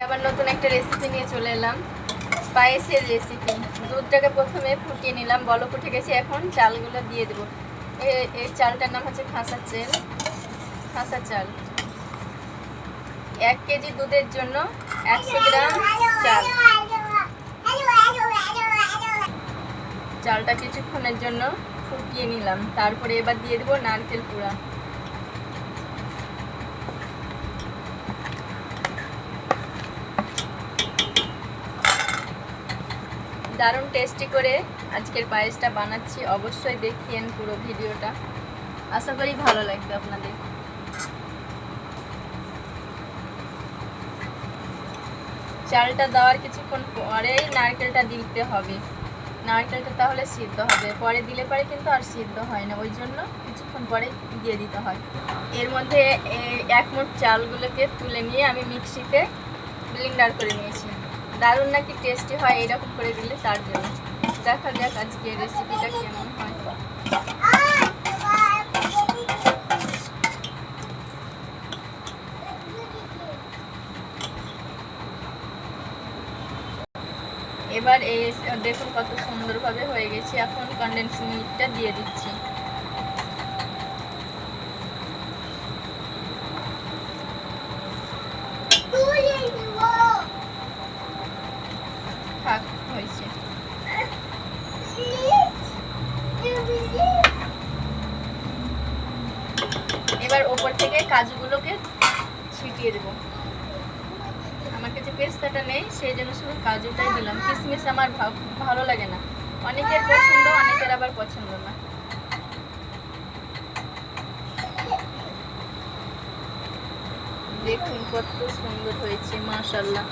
আবার নতুন একটা রেসিপি নিয়ে চলে এলাম, পায়েসের রেসিপি। দুধটাকে প্রথমে ফুটিয়ে নিলাম, বলক উঠে গেছে। এখন চালগুলো দিয়ে দেবো। এই চালটার নাম হচ্ছে খাসা চাল। 1 কেজি দুধের জন্য 100 গ্রাম চাল। চালটা কিছুক্ষণের জন্য ফুটিয়ে নিলাম, তারপরে এবার দিয়ে দেবো নারকেল কুড়া। দারুণ টেস্টি করে আজকের পায়েসটা বানাচ্ছি, অবশ্যই দেখিয়েন পুরো ভিডিওটা, আশা করি ভালো লাগবে আপনাদের। চালটা দেওয়ার কিছুক্ষণ পরেই নারকেলটা দিতে হবে, নারকেলটা তাহলে সিদ্ধ হবে। পরে দিলে পরে কিন্তু আর সিদ্ধ হয় না, ওই জন্য কিছুক্ষণ পরে দিয়ে দিতে হয়। এর মধ্যে 1 মুঠ চালগুলোকে তুলে নিয়ে আমি মিক্সিতে ব্লেন্ডার করে নিয়েছি। দারুণ নাকি টেস্টি হয় এরকম করে দিলে, তার জন্য দেখা যাক আজকে রেসিপিটা কেমন হয়। এবার এই দেখুন কত সুন্দরভাবে হয়ে গেছে। এখন কনডেন্স মিল্কটা দিয়ে দিচ্ছি। থাক, হয়েছে। এবার ওপর থেকে কাজুগুলোকে ছিটিয়ে দেবো। আমার কাছে পেস্তাটা নেই, সেই জন্য শুধু কাজুটাই দিলাম। কিশমিশ আমার ভালো লাগে না, অনেকের পছন্দ, অনেকের আবার পছন্দ না। দেখুন কত সুন্দর হয়েছে, মাশাআল্লাহ।